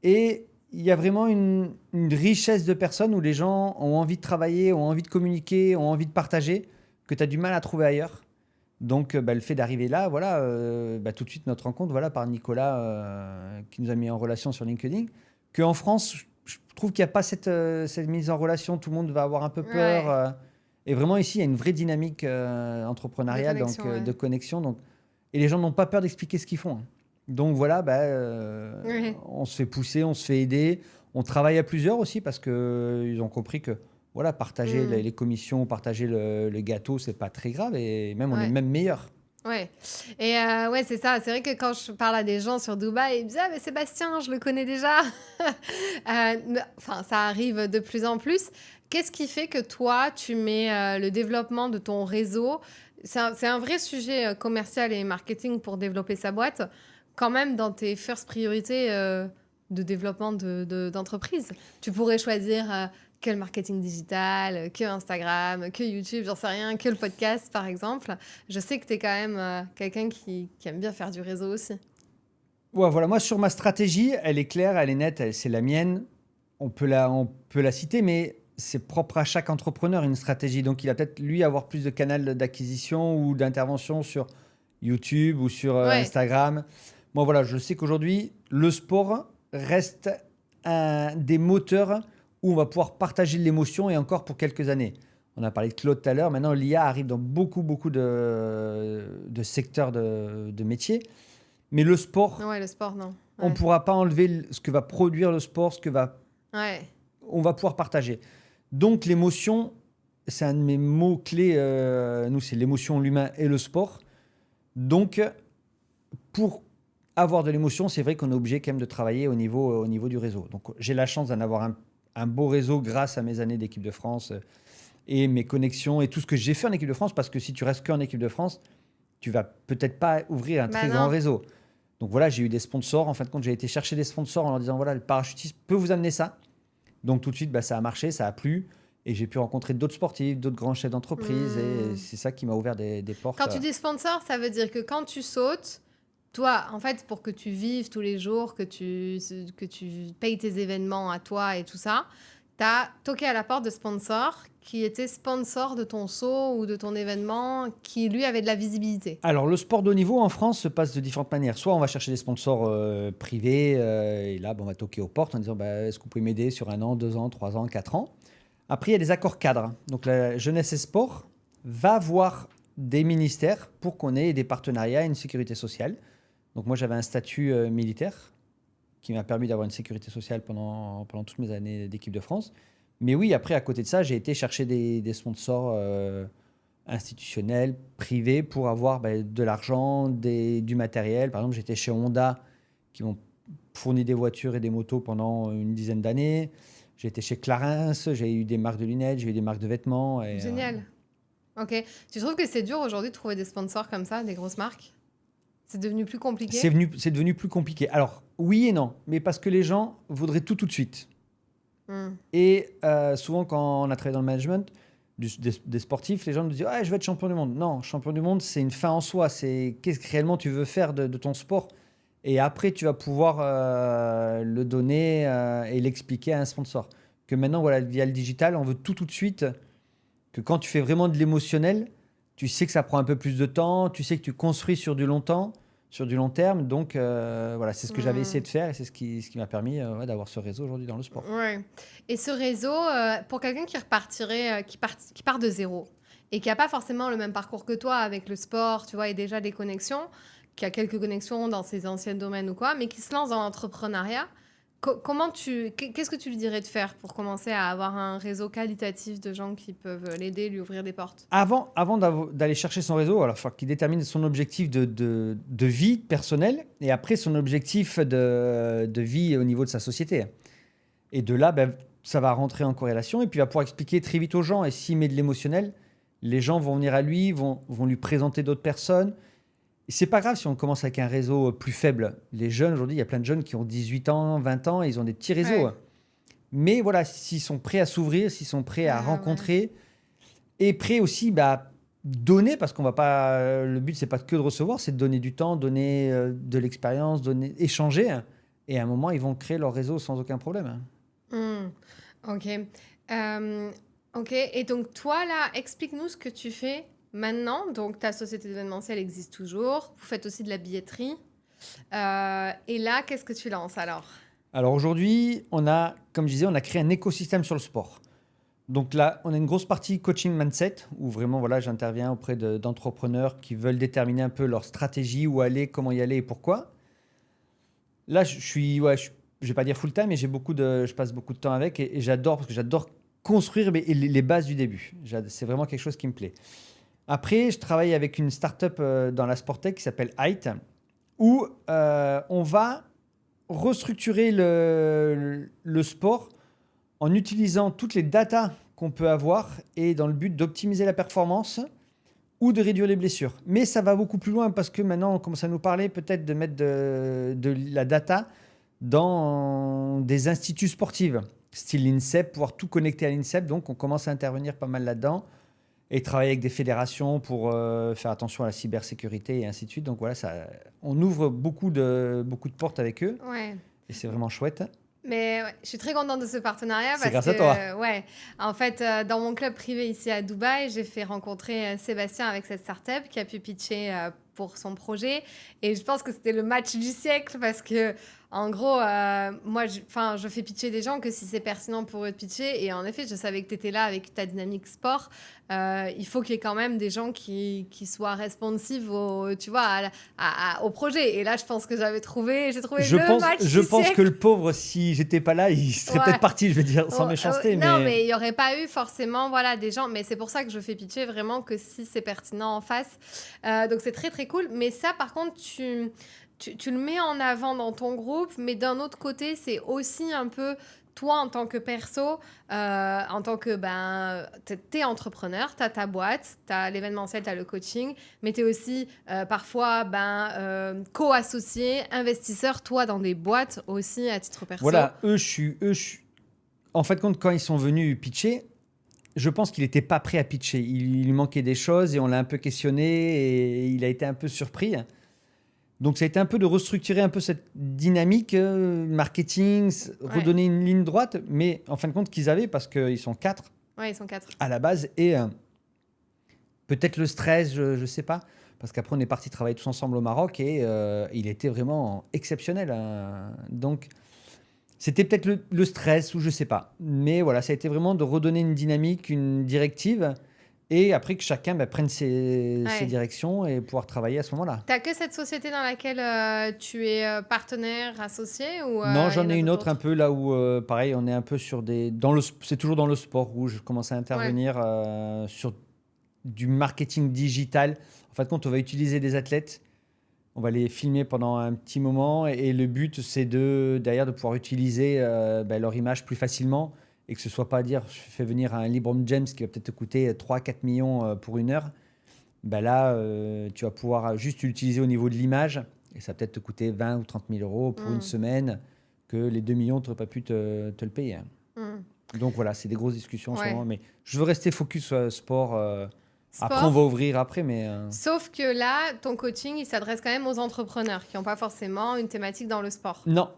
Et il y a vraiment une richesse de personnes où les gens ont envie de travailler, ont envie de communiquer, ont envie de partager, que tu as du mal à trouver ailleurs. Donc, le fait d'arriver là, voilà, tout de suite, notre rencontre, voilà, par Nicolas, qui nous a mis en relation sur LinkedIn, qu'en France... Je trouve qu'il n'y a pas cette mise en relation. Tout le monde va avoir un peu peur. Ouais. Et vraiment, ici, il y a une vraie dynamique entrepreneuriale, de connexion. Donc, et les gens n'ont pas peur d'expliquer ce qu'ils font. Donc voilà, on se fait pousser, on se fait aider. On travaille à plusieurs aussi parce qu'ils ont compris que voilà, partager les commissions, partager le gâteau, ce n'est pas très grave. Et même, on est même meilleurs. Ouais. Et ouais, c'est ça. C'est vrai que quand je parle à des gens sur Dubaï, ils me disent « Ah, mais Sébastien, je le connais déjà. » Enfin, ça arrive de plus en plus. Qu'est-ce qui fait que toi, tu mets le développement de ton réseau? C'est un vrai sujet commercial et marketing pour développer sa boîte, quand même dans tes first priorités de développement d'entreprise. Tu pourrais choisir que le marketing digital, que Instagram, que YouTube, j'en sais rien, que le podcast, par exemple. Je sais que tu es quand même quelqu'un qui aime bien faire du réseau aussi. Ouais, voilà, moi sur ma stratégie, elle est claire, elle est nette, c'est la mienne. On peut la citer, mais c'est propre à chaque entrepreneur une stratégie. Donc il va peut-être lui avoir plus de canal d'acquisition ou d'intervention sur YouTube ou sur Ouais, Instagram. Moi voilà, je sais qu'aujourd'hui, le sport reste un des moteurs où on va pouvoir partager de l'émotion et encore pour quelques années. On a parlé de Claude tout à l'heure, maintenant l'IA arrive dans beaucoup, beaucoup de secteurs de métiers. Mais le sport, ouais, le sport, non. on ne Ouais, pourra pas enlever ce que va produire le sport, ouais. on va pouvoir partager. Donc l'émotion, c'est un de mes mots-clés. Nous, c'est l'émotion, l'humain et le sport. Donc, pour avoir de l'émotion, c'est vrai qu'on est obligé quand même de travailler au niveau du réseau. Donc, j'ai la chance d'en avoir un beau réseau grâce à mes années d'équipe de France et mes connexions et tout ce que j'ai fait en équipe de France. Parce que si tu restes qu'en équipe de France, tu vas peut-être pas ouvrir un Bah très grand non. réseau. Donc voilà, j'ai eu des sponsors. En fin de compte, j'ai été chercher des sponsors en leur disant voilà, le parachutisme peut vous amener ça. Donc tout de suite, bah, ça a marché, ça a plu. Et j'ai pu rencontrer d'autres sportifs, d'autres grands chefs d'entreprise. Et Hmm. c'est ça qui m'a ouvert des portes. Quand tu dis sponsor, ça veut dire que quand tu sautes, toi, en fait, pour que tu vives tous les jours, que tu payes tes événements à toi et tout ça, tu as toqué à la porte de sponsors qui étaient sponsors de ton saut ou de ton événement, qui lui avait de la visibilité. Alors, le sport de haut niveau en France se passe de différentes manières. Soit on va chercher des sponsors privés, et là, bon, on va toquer aux portes en disant bah, est-ce que vous pouvez m'aider sur 1 an, 2 ans, 3 ans, 4 ans. Après, il y a des accords cadres. Donc, la jeunesse et sport va voir des ministères pour qu'on ait des partenariats et une sécurité sociale. Donc, moi, j'avais un statut militaire qui m'a permis d'avoir une sécurité sociale pendant toutes mes années d'équipe de France. Mais oui, après, à côté de ça, j'ai été chercher des sponsors institutionnels, privés, pour avoir de l'argent, du matériel. Par exemple, j'étais chez Honda, qui m'ont fourni des voitures et des motos pendant une dizaine d'années. J'ai été chez Clarins, j'ai eu des marques de lunettes, j'ai eu des marques de vêtements. Génial. Ok. Tu trouves que c'est dur aujourd'hui de trouver des sponsors comme ça, des grosses marques? C'est devenu plus compliqué? C'est devenu plus compliqué. Alors, oui et non, mais parce que les gens voudraient tout de suite. Hmm. Et souvent, quand on a travaillé dans le management des sportifs, les gens nous disent ah, je veux être champion du monde. Non, champion du monde, c'est une fin en soi. C'est qu'est-ce que réellement tu veux faire de ton sport. Et après, tu vas pouvoir le donner et l'expliquer à un sponsor. Que maintenant, voilà, via le digital, on veut tout de suite. Que quand tu fais vraiment de l'émotionnel, tu sais que ça prend un peu plus de temps. Tu sais que tu construis sur du long terme. Donc, voilà, c'est ce que j'avais essayé Hmm. de faire et c'est ce qui m'a permis ouais, d'avoir ce réseau aujourd'hui dans le sport. Ouais. Et ce réseau, pour quelqu'un qui repartirait, qui part de zéro et qui a pas forcément le même parcours que toi avec le sport, tu vois, et déjà des connexions, qui a quelques connexions dans ses anciens domaines ou quoi, mais qui se lance dans l'entrepreneuriat, qu'est-ce que tu lui dirais de faire pour commencer à avoir un réseau qualitatif de gens qui peuvent l'aider, lui ouvrir des portes? Avant d'aller chercher son réseau, alors il faut qu'il détermine son objectif de vie personnelle et après son objectif de vie au niveau de sa société. Et de là, ben, ça va rentrer en corrélation et puis il va pouvoir expliquer très vite aux gens. Et s'il met de l'émotionnel, les gens vont venir à lui, vont lui présenter d'autres personnes. Et c'est pas grave si on commence avec un réseau plus faible. Les jeunes, aujourd'hui, il y a plein de jeunes qui ont 18 ans, 20 ans, et ils ont des petits réseaux. Ouais. Mais voilà, s'ils sont prêts à s'ouvrir, s'ils sont prêts à Ah ouais. rencontrer, et prêt aussi bah, donner, parce qu'on va pas. Le but, c'est pas que de recevoir, c'est de donner du temps, donner de l'expérience, donner, échanger. Et à un moment, ils vont créer leur réseau sans aucun problème. Hmm. Ok. Euh, ok. Et donc, toi, là, explique-nous ce que tu fais maintenant. Donc, ta société d'événementiel existe toujours. Vous faites aussi de la billetterie. Et là, qu'est-ce que tu lances alors? Alors aujourd'hui, on a, comme je disais, on a créé un écosystème sur le sport. Donc là, on a une grosse partie coaching mindset où vraiment, voilà, j'interviens auprès d'entrepreneurs qui veulent déterminer un peu leur stratégie, où aller, comment y aller et pourquoi. Là, je suis, ouais, je vais pas dire full time, mais je passe beaucoup de temps avec et j'adore parce que j'adore construire les bases du début. C'est vraiment quelque chose qui me plaît. Après, je travaille avec une startup dans la Sportec qui s'appelle Height, où on va restructurer le sport en utilisant toutes les datas qu'on peut avoir et dans le but d'optimiser la performance ou de réduire les blessures. Mais ça va beaucoup plus loin parce que maintenant, on commence à nous parler peut-être de mettre de la data dans des instituts sportifs, style l'INSEP, pouvoir tout connecter à l'INSEP. Donc, on commence à intervenir pas mal là-dedans et travailler avec des fédérations pour faire attention à la cybersécurité et ainsi de suite. Donc, voilà, on ouvre beaucoup de portes avec eux et c'est vraiment chouette. Mais ouais, je suis très contente de ce partenariat C'est parce grâce à toi. ouais, en fait, dans mon club privé ici à Dubaï, j'ai fait rencontrer Sébastien avec cette startup qui a pu pitcher pour son projet. Et je pense que c'était le match du siècle parce que, en gros, moi, je fais pitcher des gens que si c'est pertinent pour eux de pitcher. Et en effet, je savais que tu étais là avec ta dynamique sport. Il faut qu'il y ait quand même des gens qui soient responsives au projet. Et là, je pense que j'ai trouvé le match du Je pense siècle. que le pauvre, si j'étais pas là, il serait peut-être parti, je vais dire, sans méchanceté. Non, mais il n'y aurait pas eu forcément des gens. Mais c'est pour ça que je fais pitcher vraiment que si c'est pertinent en face. Donc, c'est très, très cool. Mais ça, par contre, tu le mets en avant dans ton groupe. Mais d'un autre côté, c'est aussi un peu... Toi, en tant que perso, en tant que t'es entrepreneur, t'as ta boîte, t'as l'événementiel, t'as le coaching, mais t'es aussi parfois co-associé, investisseur, toi, dans des boîtes aussi à titre perso. Voilà, eux, je suis... En fait, quand ils sont venus pitcher, je pense qu'il n'était pas prêt à pitcher. Il lui manquait des choses et on l'a un peu questionné et il a été un peu surpris. Donc, ça a été un peu de restructurer un peu cette dynamique marketing, redonner une ligne droite, mais en fin de compte qu'ils avaient, parce qu'ils sont 4 Ouais, ils sont 4 à la base, et peut-être le stress, je ne sais pas, parce qu'après on est parti travailler tous ensemble au Maroc et il était vraiment exceptionnel. Donc, c'était peut-être le stress ou je ne sais pas. Mais voilà, ça a été vraiment de redonner une dynamique, une directive. Et après que chacun prenne ses directions et pouvoir travailler à ce moment-là. Tu n'as que cette société dans laquelle tu es partenaire, associé ou, non, j'en ai une autre un peu là où, pareil, on est un peu sur des... C'est toujours dans le sport où je commence à intervenir sur du marketing digital. En fin de compte, on va utiliser des athlètes, on va les filmer pendant un petit moment et le but, c'est derrière de pouvoir utiliser leur image plus facilement. Et que ce ne soit pas à dire, je fais venir un LeBron James qui va peut-être te coûter 3-4 millions pour une heure. Là, tu vas pouvoir juste l'utiliser au niveau de l'image. Et ça va peut-être te coûter 20 ou 30 000 euros pour une semaine que les 2 millions, tu n'aurais pas pu te le payer. Donc voilà, c'est des grosses discussions en ce moment. Mais je veux rester focus sport. Après, on va ouvrir après. Sauf que là, ton coaching, il s'adresse quand même aux entrepreneurs qui n'ont pas forcément une thématique dans le sport. Non.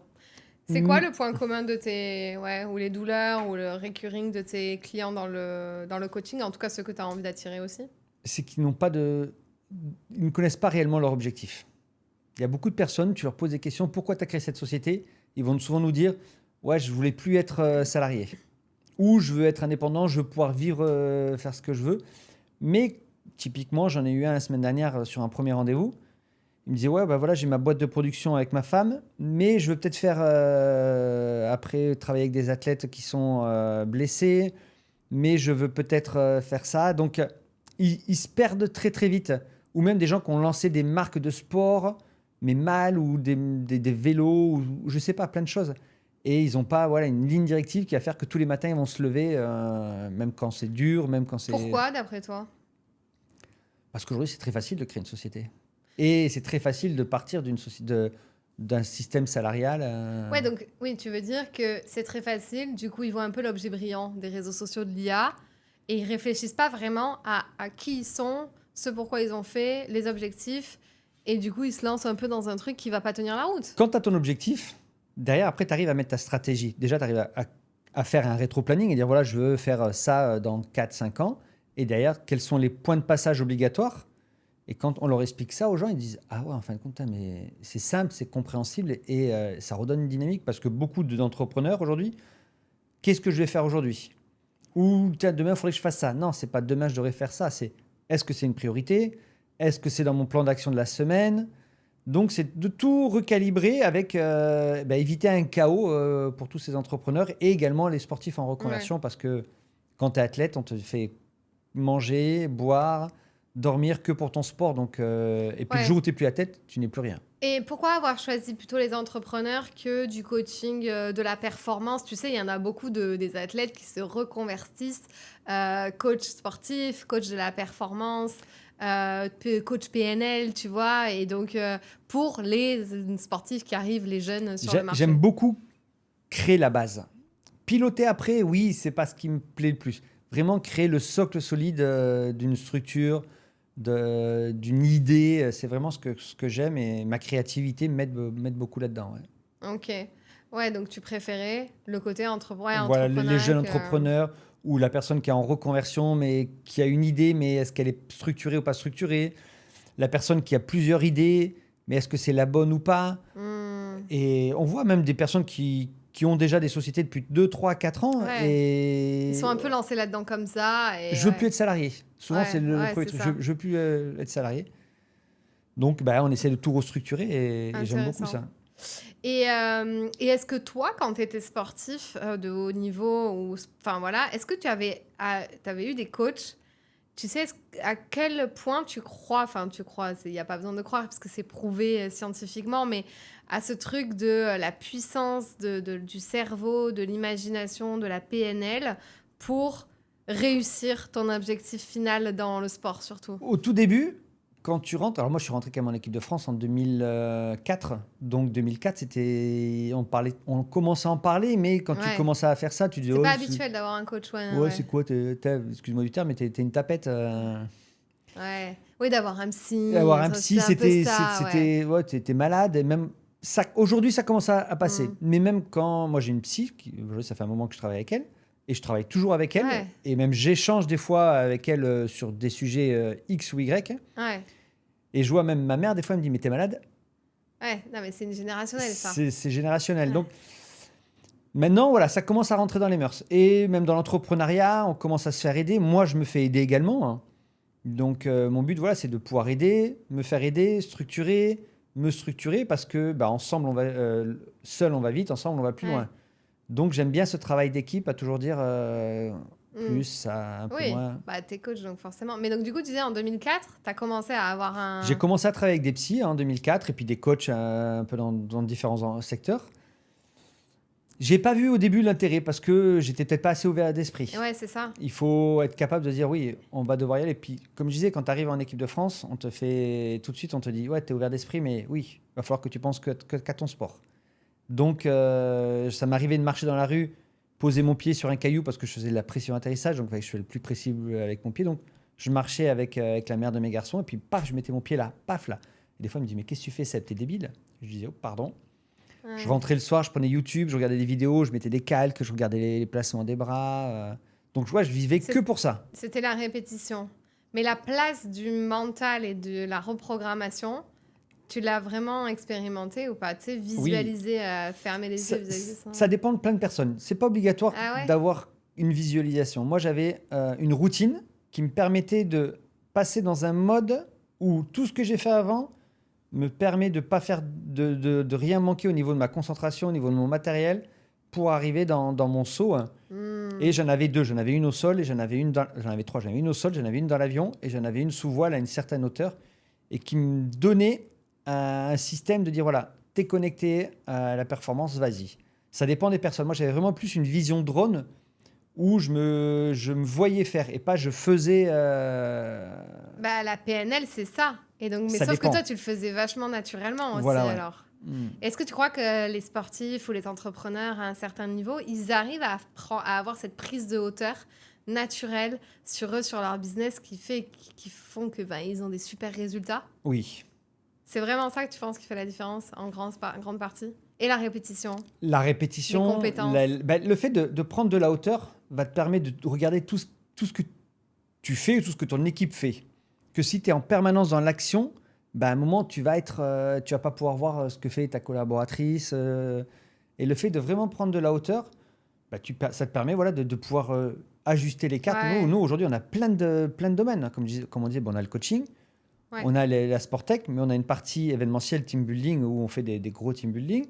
C'est quoi le point commun de ou les douleurs ou le recurring de tes clients dans le coaching, en tout cas ceux que tu as envie d'attirer aussi? C'est qu'ils ils ne connaissent pas réellement leur objectif. Il y a beaucoup de personnes, tu leur poses des questions, pourquoi tu as créé cette société? Ils vont souvent nous dire, ouais, je voulais plus être salarié. Ou je veux être indépendant, je veux pouvoir vivre, faire ce que je veux. Mais typiquement, j'en ai eu un la semaine dernière sur un premier rendez-vous. Il me disait, ouais, voilà, j'ai ma boîte de production avec ma femme, mais je veux peut-être faire, après, travailler avec des athlètes qui sont blessés, mais je veux peut-être faire ça. Donc, ils se perdent très, très vite. Ou même des gens qui ont lancé des marques de sport, mais mal, ou des vélos, ou je ne sais pas, plein de choses. Et ils n'ont pas une ligne directive qui va faire que tous les matins, ils vont se lever, même quand c'est dur, même quand c'est... Pourquoi, d'après toi? Parce qu'aujourd'hui, c'est très facile de créer une société. Et c'est très facile de partir d'un système salarial. Ouais, donc oui, tu veux dire que c'est très facile. Du coup, ils voient un peu l'objet brillant des réseaux sociaux de l'IA et ils réfléchissent pas vraiment à qui ils sont, ce pourquoi ils ont fait, les objectifs. Et du coup, ils se lancent un peu dans un truc qui va pas tenir la route. Quand tu as ton objectif, derrière, après, tu arrives à mettre ta stratégie. Déjà, tu arrives à faire un rétro-planning et dire, voilà, je veux faire ça dans 4-5 ans. Et derrière, quels sont les points de passage obligatoires? Et quand on leur explique ça aux gens, ils disent « Ah ouais, en fin de compte, mais c'est simple, c'est compréhensible et ça redonne une dynamique. » Parce que beaucoup d'entrepreneurs aujourd'hui, qu'est-ce que je vais faire aujourd'hui? Ou tiens, demain, il faudrait que je fasse ça. Non, c'est pas demain, je devrais faire ça. C'est est-ce que c'est une priorité? Est-ce que c'est dans mon plan d'action de la semaine? Donc, c'est de tout recalibrer avec éviter un chaos pour tous ces entrepreneurs et également les sportifs en reconversion. Parce que quand tu es athlète, on te fait manger, boire, dormir que pour ton sport. Donc, et puis le Ouais. jour où tu n'es plus à tête, tu n'es plus rien. Et pourquoi avoir choisi plutôt les entrepreneurs que du coaching de la performance? Tu sais, il y en a beaucoup des athlètes qui se reconvertissent, coach sportif, coach de la performance, coach PNL, tu vois, et donc pour les sportifs qui arrivent, les jeunes sur le marché. J'aime beaucoup créer la base. Piloter après, oui, c'est pas ce qui me plaît le plus. Vraiment créer le socle solide d'une structure, d'une idée, c'est vraiment ce que j'aime et ma créativité m'aide beaucoup là-dedans. Ouais. Ok. Ouais, donc tu préférais le côté Voilà, entrepreneur. les jeunes entrepreneurs ou la personne qui est en reconversion, mais qui a une idée, mais est-ce qu'elle est structurée ou pas structurée? La personne qui a plusieurs idées, mais est-ce que c'est la bonne ou pas? Et on voit même des personnes qui ont déjà des sociétés depuis 2, 3, 4 ans. Ouais. Et Ils sont un peu lancés là-dedans comme ça. Et je veux ouais. plus être salarié. Souvent, Ouais, c'est le ouais, premier c'est truc. ça. Je veux plus être salarié. Donc, bah, on essaie de tout restructurer et j'aime beaucoup Intéressant. ça. Et est-ce que toi, quand tu étais sportif de haut niveau, enfin voilà, est-ce que tu avais eu des coachs? Tu sais à quel point tu crois, enfin tu crois, il n'y a pas besoin de croire parce que c'est prouvé scientifiquement, mais à ce truc de la puissance du cerveau, de l'imagination, de la PNL pour réussir ton objectif final dans le sport surtout? Au tout début, quand tu rentres, alors moi je suis rentré quand même en équipe de France en 2004. Donc 2004, on commençait à en parler, mais quand tu Ouais. commençais à faire ça, tu dis C'est oh, pas habituel d'avoir un coach, ouais. ouais, c'est quoi excuse-moi du terme, mais t'es une tapette. Ouais. Oui, d'avoir un psy. Avoir un psy, c'est un peu ça, ouais. ouais, t'étais malade. Et même ça, aujourd'hui, ça commence à passer. Mm. Mais même quand moi j'ai une psy, aujourd'hui ça fait un moment que je travaille avec elle, et je travaille toujours avec elle, Ouais. et même j'échange des fois avec elle sur des sujets X ou Y. Ouais. Et je vois même ma mère, des fois, elle me dit, mais t'es malade? Ouais. Non, mais c'est une générationnelle, ça. C'est générationnel. Ouais. Donc maintenant, voilà, ça commence à rentrer dans les mœurs. Et même dans l'entrepreneuriat, on commence à se faire aider. Moi, je me fais aider également, hein. Donc mon but, voilà, c'est de pouvoir aider, me faire aider, me structurer, parce que bah, ensemble, seul, on va vite, ensemble, on va plus Ouais. loin. Donc j'aime bien ce travail d'équipe, à toujours dire Mm. plus, ça, un peu Oui, moins. bah, t'es coach, donc forcément. Mais donc, du coup, tu disais en 2004, t'as commencé à avoir un. J'ai commencé à travailler avec des psys en 2004 et puis des coachs un peu dans différents secteurs. J'ai pas vu au début l'intérêt parce que j'étais peut-être pas assez ouvert d'esprit. Ouais, c'est ça. Il faut être capable de dire oui, on va devoir y aller. Puis, comme je disais, quand tu arrives en équipe de France, on te fait tout de suite, on te dit ouais, tu es ouvert d'esprit, mais oui, il va falloir que tu penses qu'à ton sport. Donc, ça m'arrivait de marcher dans la rue, poser mon pied sur un caillou parce que je faisais de la pression atterrissage, donc il fallait que je sois le plus précis avec mon pied. Donc, je marchais avec la mère de mes garçons et puis paf, je mettais mon pied là, paf là. Et des fois, elle me dit mais qu'est-ce que tu fais, Seb, t'es débile? Je disais oh, pardon. Ouais. Je rentrais le soir, je prenais YouTube, je regardais des vidéos, je mettais des calques, je regardais les placements des bras. Donc, je vivais que pour ça. C'était la répétition. Mais la place du mental et de la reprogrammation, tu l'as vraiment expérimenté ou pas? Tu sais, visualiser, fermer les yeux, visualiser ça. Ça dépend de plein de personnes. C'est pas obligatoire Ah ouais? d'avoir une visualisation. Moi, j'avais une routine qui me permettait de passer dans un mode où tout ce que j'ai fait avant me permet de pas faire de rien manquer au niveau de ma concentration, au niveau de mon matériel, pour arriver dans mon saut. Et j'en avais deux. J'en avais une au sol et j'en avais trois. J'en avais une au sol, j'en avais une dans l'avion et j'en avais une sous voile à une certaine hauteur et qui me donnait un système de dire voilà, t'es connecté à la performance, vas-y. Ça dépend des personnes. Moi, j'avais vraiment plus une vision drone où je me voyais faire et pas je faisais. Bah, la PNL, c'est ça. Et donc, mais Ça sauf dépend. que toi, tu le faisais vachement naturellement aussi, Voilà, ouais. alors. Est-ce que tu crois que les sportifs ou les entrepreneurs à un certain niveau, ils arrivent à avoir cette prise de hauteur naturelle sur eux, sur leur business, qui font que ils ont des super résultats? Oui. C'est vraiment ça que tu penses qui fait la différence en grande partie? Et la répétition? La répétition, Les compétences. le fait de prendre de la hauteur va te permettre de regarder tout ce que tu fais ou tout ce que ton équipe fait. Que si tu es en permanence dans l'action, à un moment, tu vas pas pouvoir voir ce que fait ta collaboratrice. Et le fait de vraiment prendre de la hauteur, ça te permet de pouvoir ajuster les cartes. Ouais. Nous, aujourd'hui, on a plein de domaines. Hein. Comme on dit, on a le coaching, Ouais. on a la Sportec, mais on a une partie événementielle, team building, où on fait des gros team building.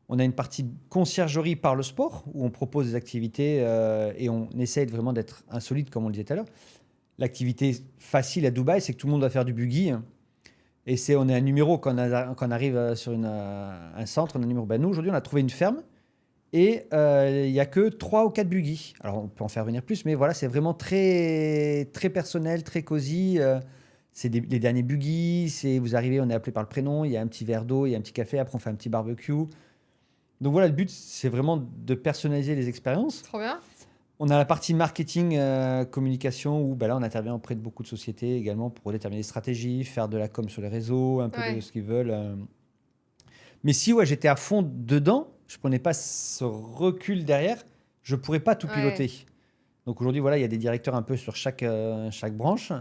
On a une partie conciergerie par le sport, où on propose des activités et on essaye vraiment d'être insolite, comme on le disait tout à l'heure. l'activité facile à Dubaï, c'est que tout le monde va faire du buggy. Et on est un numéro quand on arrive sur un centre, on a un numéro. Ben nous, aujourd'hui, on a trouvé une ferme et il n'y a que 3 ou 4 buggy. Alors, on peut en faire venir plus, mais voilà, c'est vraiment très, très personnel, très cosy. C'est les derniers buggy. Vous arrivez, on est appelé par le prénom, il y a un petit verre d'eau, il y a un petit café, après on fait un petit barbecue. Donc voilà, le but, c'est vraiment de personnaliser les expériences. Trop bien. On a la partie marketing, communication, où là, on intervient auprès de beaucoup de sociétés également pour déterminer les stratégies, faire de la com sur les réseaux, un peu de ce qu'ils veulent. Mais si j'étais à fond dedans, je ne prenais pas ce recul derrière, je ne pourrais pas tout piloter. Donc aujourd'hui, voilà, il y a des directeurs un peu sur chaque branche.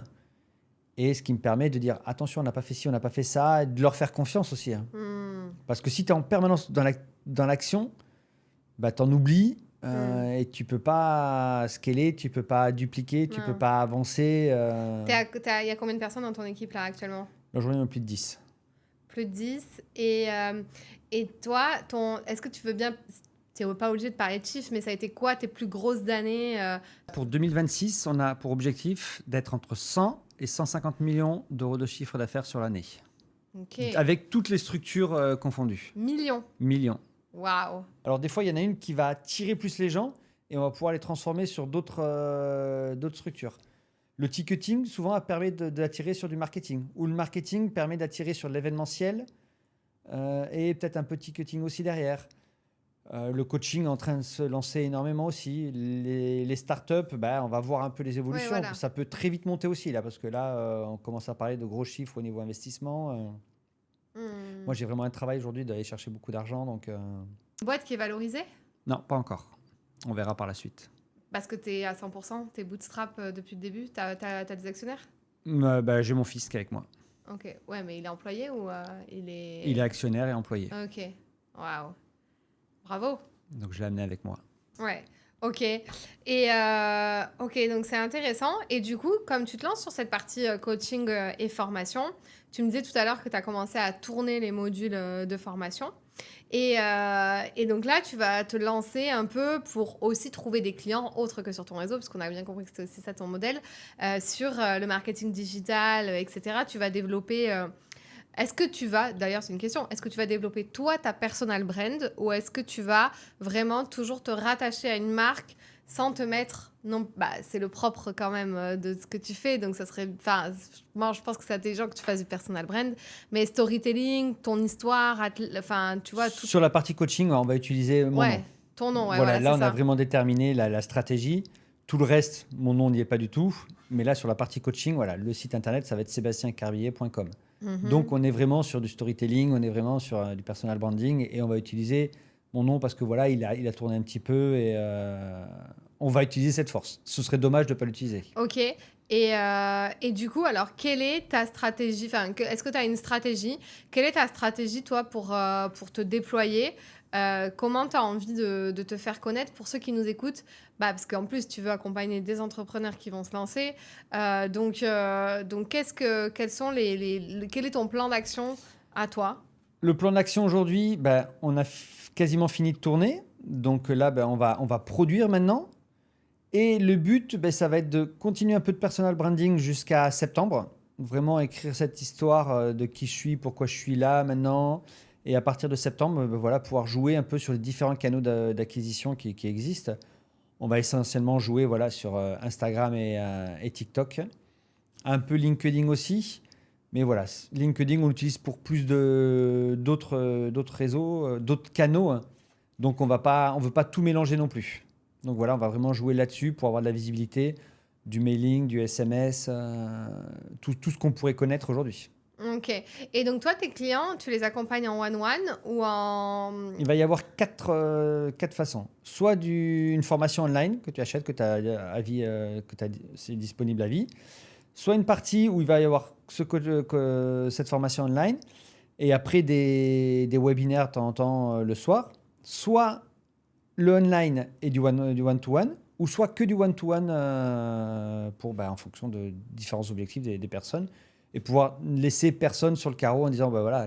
Et ce qui me permet de dire, attention, on n'a pas fait ci, on n'a pas fait ça, et de leur faire confiance aussi. Hein. Parce que si tu es en permanence dans l'action, tu en oublies. Et tu peux pas scaler, tu peux pas dupliquer, tu peux pas avancer. Il y a combien de personnes dans ton équipe là actuellement? Aujourd'hui, on a plus de 10. Plus de 10. Et toi, est-ce que tu veux bien... Tu n'es pas obligé de parler de chiffres, mais ça a été quoi tes plus grosses années Pour 2026, on a pour objectif d'être entre 100 et 150 millions d'euros de chiffre d'affaires sur l'année. Avec toutes les structures confondues. Millions. Waouh. Alors des fois, il y en a une qui va attirer plus les gens et on va pouvoir les transformer sur d'autres structures. Le ticketing, souvent, permet d'attirer sur du marketing. Ou le marketing permet d'attirer sur de l'événementiel et peut-être un peu de ticketing aussi derrière. Le coaching est en train de se lancer énormément aussi. Les startups, on va voir un peu les évolutions. Voilà. Ça peut très vite monter aussi, là, parce que là, on commence à parler de gros chiffres au niveau investissement. Moi, j'ai vraiment un travail aujourd'hui d'aller chercher beaucoup d'argent. Donc, boîte qui est valorisée? Non, pas encore. On verra par la suite. Parce que tu es à 100%, tu es bootstrap depuis le début. Tu as des actionnaires? J'ai mon fils qui est avec moi. Ok. Ouais, mais il est employé ou il est... Il est actionnaire et employé. Ok. Waouh. Bravo. Donc, je l'ai amené avec moi. Ouais. Ok. Et ok, donc c'est intéressant. Et du coup, comme tu te lances sur cette partie coaching et formation, tu me disais tout à l'heure que tu as commencé à tourner les modules de formation. Et donc là, tu vas te lancer un peu pour aussi trouver des clients autres que sur ton réseau, parce qu'on a bien compris que c'est aussi ça ton modèle, sur le marketing digital, etc. Tu vas développer... Est-ce que tu vas, d'ailleurs c'est une question, est-ce que tu vas développer toi ta personal brand ou est-ce que tu vas vraiment toujours te rattacher à une marque sans te mettre... Non, c'est le propre quand même de ce que tu fais, donc ça serait... Enfin, moi je pense que c'est intelligent que tu fasses du personal brand, mais storytelling, ton histoire, enfin tu vois... Tout... Sur la partie coaching, on va utiliser mon nom. Ton nom, voilà, là on a vraiment déterminé la stratégie. Tout le reste, mon nom n'y est pas du tout, mais là sur la partie coaching, voilà, le site internet ça va être sebastiencarvillier.com. Donc, on est vraiment sur du storytelling, on est vraiment sur du personal branding et on va utiliser mon nom parce que voilà, il a tourné un petit peu et on va utiliser cette force. Ce serait dommage de ne pas l'utiliser. Ok. Et du coup, alors, quelle est ta stratégie? Enfin, est-ce que tu as une stratégie? Quelle est ta stratégie, toi, pour te déployer? Comment tu as envie de te faire connaître pour ceux qui nous écoutent? Parce qu'en plus, tu veux accompagner des entrepreneurs qui vont se lancer. Donc quel est ton plan d'action à toi? Le plan d'action aujourd'hui, on a quasiment fini de tourner. Donc là, on va produire maintenant. Et le but, ça va être de continuer un peu de personal branding jusqu'à septembre. Vraiment écrire cette histoire de qui je suis, pourquoi je suis là maintenant. Et à partir de septembre, pouvoir jouer un peu sur les différents canaux d'acquisition qui existent. On va essentiellement jouer sur Instagram et TikTok. Un peu LinkedIn aussi. Mais voilà, LinkedIn, on l'utilise pour plus d'autres réseaux, d'autres canaux. Donc, on ne veut pas tout mélanger non plus. Donc voilà, on va vraiment jouer là-dessus pour avoir de la visibilité, du mailing, du SMS, tout ce qu'on pourrait connaître aujourd'hui. Ok. Et donc, toi, tes clients, tu les accompagnes en one-one ou en... Il va y avoir quatre façons. Soit une formation online que tu achètes, c'est disponible à vie. Soit une partie où il va y avoir cette formation online. Et après, des webinaires de temps en temps le soir. Soit le online et du one-to-one. Ou soit que du one-to-one en fonction de différents objectifs des personnes. Et pouvoir laisser personne sur le carreau en disant, là,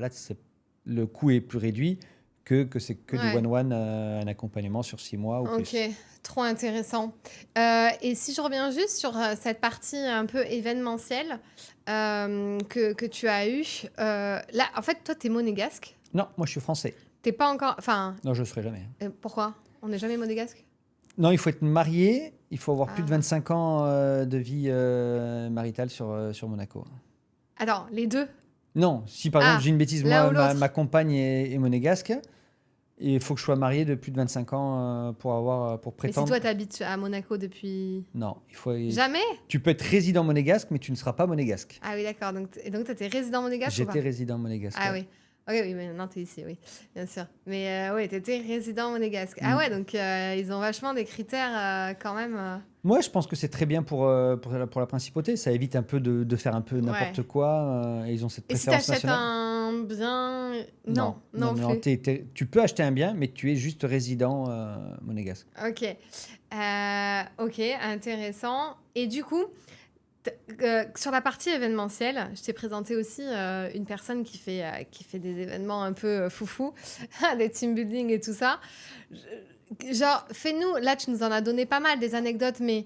le coût est plus réduit que c'est que du Ouais. one-one, un accompagnement sur 6 mois ou Ok, plus. trop intéressant. Et si je reviens juste sur cette partie un peu événementielle que tu as eue, là, en fait, toi, tu es monégasque. Non, moi je suis français. T'es pas encore. Enfin, Non, je ne serai jamais. pourquoi? On n'est jamais monégasque? Non, il faut être marié, il faut avoir plus de Ah. 25 ans de vie maritale sur Monaco. Attends, les deux? Non, si par Ah, exemple j'ai une bêtise, l'un moi, ou l'autre? ma compagne est monégasque, et il faut que je sois marié de plus de 25 ans pour Mais si prétendre. toi, t'habites à Monaco depuis. Non, Jamais? tu peux être résident monégasque, mais tu ne seras pas monégasque. Ah oui, d'accord. Et donc, t'étais résident monégasque ou pas? J'étais résident monégasque. Ah ouais. oui. Ok, oui, mais maintenant t'es ici, oui, bien sûr. Mais oui, t'étais résident monégasque. Ah Mm. ouais, donc ils ont vachement des critères quand même. Moi, je pense que c'est très bien pour la principauté. Ça évite un peu de faire un peu n'importe Ouais. quoi. Et ils ont cette Et si préférence t'achètes nationale. un bien... Non, non plus. Tu peux acheter un bien, mais tu es juste résident monégasque. Ok. Ok, intéressant. Et du coup, sur la partie événementielle, je t'ai présenté aussi une personne qui fait des événements un peu foufou, des team building et tout ça. Genre, fais-nous, là tu nous en as donné pas mal des anecdotes, mais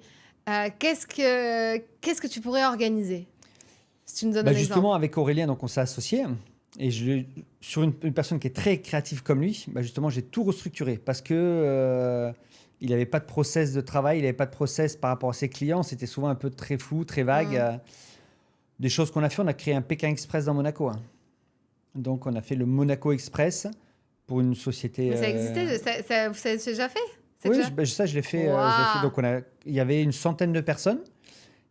qu'est-ce que tu pourrais organiser? Si tu nous donnes un exemple. Justement, avec Aurélien, donc on s'est associés. Et sur une personne qui est très créative comme lui, justement, j'ai tout restructuré parce que il n'avait pas de process de travail, il n'avait pas de process par rapport à ses clients. C'était souvent un peu très flou, très vague. Des choses qu'on a fait, on a créé un Pékin Express dans Monaco. Donc, on a fait le Monaco Express pour une société. Mais ça existait, vous avez déjà fait? C'est Oui, déjà... ça, je l'ai fait. Waouh. Donc, il y avait une centaine de personnes.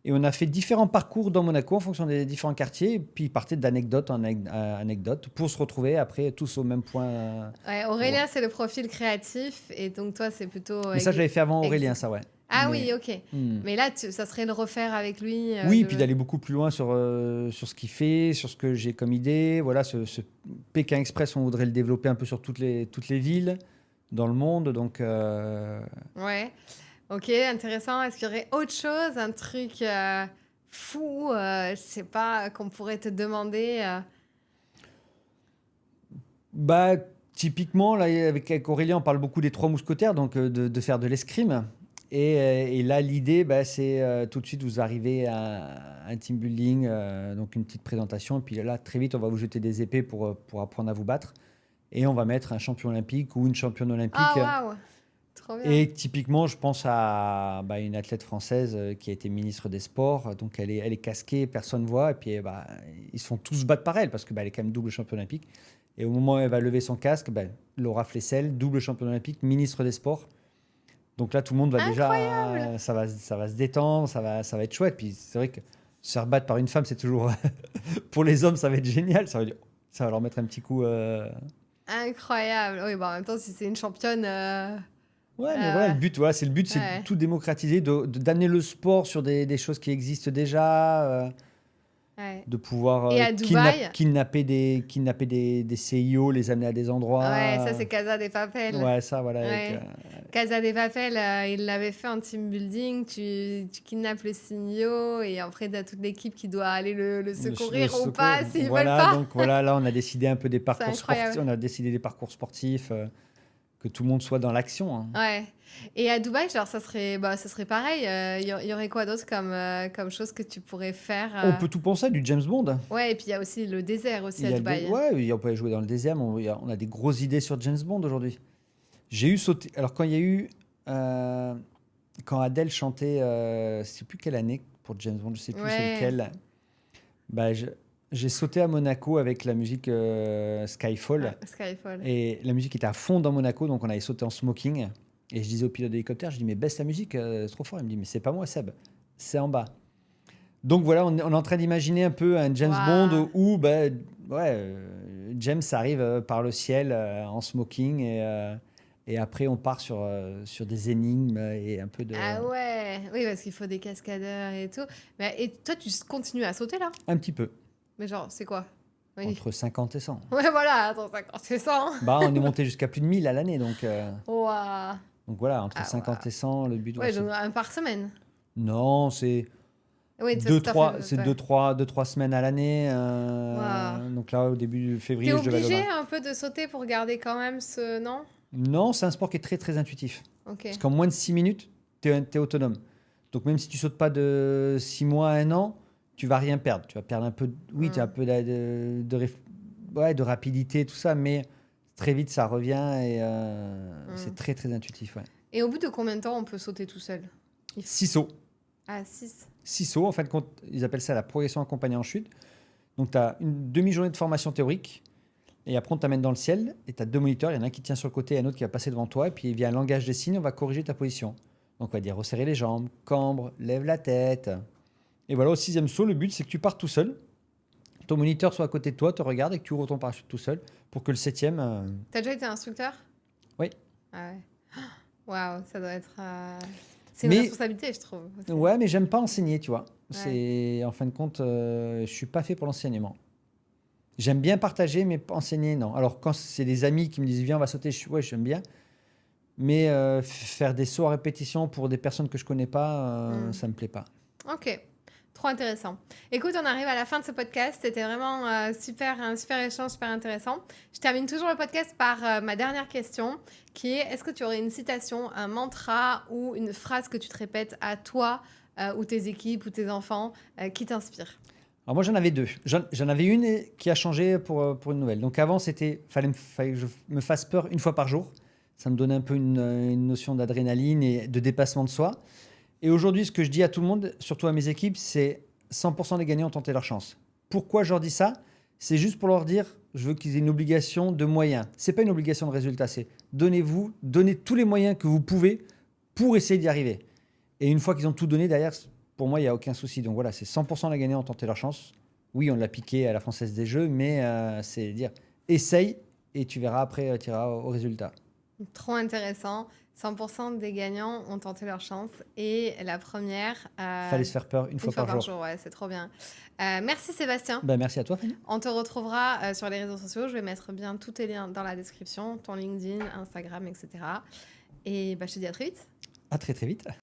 Et on a fait différents parcours dans Monaco en fonction des différents quartiers. Et puis, ils partaient d'anecdote en anecdote pour se retrouver après tous au même point. Ouais, Aurélien, c'est le profil créatif. Et donc, toi, c'est plutôt... Mais ça, je l'avais fait avant Aurélien, ça, ouais. Ah Mais- oui, ok. Hmm. Mais là, ça serait de refaire avec lui. Oui, puis d'aller beaucoup plus loin sur ce qu'il fait, sur ce que j'ai comme idée. Voilà, ce Pékin Express, on voudrait le développer un peu sur toutes les villes dans le monde. Donc, Ouais. Ok, intéressant. Est-ce qu'il y aurait autre chose, un truc fou, je sais pas, qu'on pourrait te demander typiquement, là, avec Aurélien, on parle beaucoup des Trois Mousquetaires, donc de faire de l'escrime. Et là, l'idée, c'est tout de suite, vous arrivez à un team building, donc une petite présentation. Et puis là, très vite, on va vous jeter des épées pour apprendre à vous battre. Et on va mettre un champion olympique ou une championne olympique. Ah, waouh! Trop bien. Et typiquement, je pense à une athlète française qui a été ministre des Sports. Donc, elle est casquée, personne ne voit. Et puis, ils se font tous battre par elle parce qu'elle est quand même double championne olympique. Et au moment où elle va lever son casque, Laura Flessel, double championne olympique, ministre des Sports. Donc là, tout le monde va déjà... Ça va se détendre, ça va être chouette. Puis c'est vrai que se faire battre par une femme, c'est toujours... Pour les hommes, ça va être génial. Ça va leur mettre un petit coup... Incroyable. Oui, en même temps, si c'est une championne... Ouais, mais voilà, le but, c'est Ouais. de tout démocratiser, d'amener le sport sur des choses qui existent déjà, Ouais. de pouvoir Et à Dubaï kidnapper des CIO, les amener à des endroits. Ouais, ça, c'est Casa de Papel. Ouais, ça, voilà. Ouais. Casa de Papel, il l'avait fait en team building. Tu kidnappes le CEO et après, tu as toute l'équipe qui doit aller le secourir ou pas s'ils veulent pas. Donc voilà, là, on a décidé un peu des parcours incroyable. sportifs. On a décidé des parcours sportifs, que tout le monde soit dans l'action. Hein. Ouais. Et à Dubaï, genre, ça serait pareil. Il y aurait quoi d'autre comme chose que tu pourrais faire On peut tout penser, du James Bond. Ouais, et puis il y a aussi le désert aussi à Dubaï. Ouais, on peut aller jouer dans le désert, mais on a des grosses idées sur James Bond aujourd'hui. J'ai eu sauté. Alors, quand il y a eu. Quand Adele chantait, je ne sais plus quelle année pour James Bond, je ne sais plus c'est lequel. J'ai sauté à Monaco avec la musique Skyfall. Skyfall. Et la musique était à fond dans Monaco, donc on avait sauté en smoking. Et je disais au pilote d'hélicoptère, je dis, mais baisse la musique, c'est trop fort. Il me dit, mais c'est pas moi, Seb, c'est en bas. Donc voilà, on est en train d'imaginer un peu un James Bond où James arrive par le ciel en smoking et après on part sur des énigmes et un peu de... Ah ouais, oui, parce qu'il faut des cascadeurs et tout. Et toi, tu continues à sauter là? Un petit peu. Mais genre, c'est quoi? Oui. Entre 50 et 100. Ouais, voilà, entre 50 et 100. On est monté jusqu'à plus de 1000 à l'année, donc... Waouh. Donc voilà, entre 50 et 100, le but... Ouais, donc un par semaine. Non, c'est Oui, de toute façon, t'as fait- C'est ouais. 2-3 semaines à l'année. Waouh. Donc là, au début T'es février, je devais aller obligé un peu de sauter pour garder quand même ce... Non? Non, c'est un sport qui est très très intuitif. Ok. Parce qu'en moins de 6 minutes, tu es autonome. Donc même si tu sautes pas de 6 mois à 1 an, tu vas rien perdre. Tu vas perdre un peu, oui, tu as un peu ouais, de rapidité, tout ça, mais très vite ça revient et c'est très très intuitif. Ouais. Et au bout de combien de temps on peut sauter tout seul? 6 sauts. Ah, 6. 6 sauts, en fin de compte, ils appellent ça la progression accompagnée en chute. Donc tu as une demi-journée de formation théorique. Et après, on t'amène dans le ciel et tu as 2 moniteurs. Il y en a un qui tient sur le côté et un autre qui va passer devant toi. Et puis, via un langage des signes, on va corriger ta position. Donc, on va dire resserrer les jambes, cambre, lève la tête. Et voilà, au 6e saut, le but, c'est que tu partes tout seul. Ton moniteur soit à côté de toi, te regarde et que tu ouvres ton parachute tout seul pour que le 7e. T'as déjà été instructeur? Oui. Ah ouais. Waouh, ça doit être... C'est une Mais, responsabilité, je trouve. aussi. ouais, mais j'aime pas enseigner, tu vois. Ouais. En fin de compte, je suis pas fait pour l'enseignement. J'aime bien partager, mais enseigner, non. Alors, quand c'est des amis qui me disent, viens, on va sauter, ouais, j'aime bien. Mais faire des sauts à répétition pour des personnes que je connais pas, ça me plaît pas. Ok, trop intéressant. Écoute, on arrive à la fin de ce podcast. C'était vraiment un super échange, super intéressant. Je termine toujours le podcast par ma dernière question, qui est, est-ce que tu aurais une citation, un mantra ou une phrase que tu te répètes à toi ou tes équipes ou tes enfants qui t'inspire? Alors moi, j'en avais 2. J'en avais une qui a changé pour une nouvelle. Donc avant, fallait que je me fasse peur une fois par jour. Ça me donnait un peu une notion d'adrénaline et de dépassement de soi. Et aujourd'hui, ce que je dis à tout le monde, surtout à mes équipes, c'est 100% des gagnants ont tenté leur chance. Pourquoi je leur dis ça? C'est juste pour leur dire, je veux qu'ils aient une obligation de moyens. C'est pas une obligation de résultat, c'est donnez tous les moyens que vous pouvez pour essayer d'y arriver. Et une fois qu'ils ont tout donné derrière, pour moi, il n'y a aucun souci. Donc voilà, c'est 100% des gagnants ont tenté leur chance. Oui, on l'a piqué à la Française des Jeux, mais c'est dire, essaye et tu verras après, tu iras au résultat. Trop intéressant. 100% des gagnants ont tenté leur chance. Et la première... Fallait se faire peur une fois par jour. Ouais, c'est trop bien. Merci Sébastien. Ben, merci à toi, Fanny. On te retrouvera sur les réseaux sociaux. Je vais mettre bien tous tes liens dans la description, ton LinkedIn, Instagram, etc. Et bah, je te dis à très vite. À très très vite.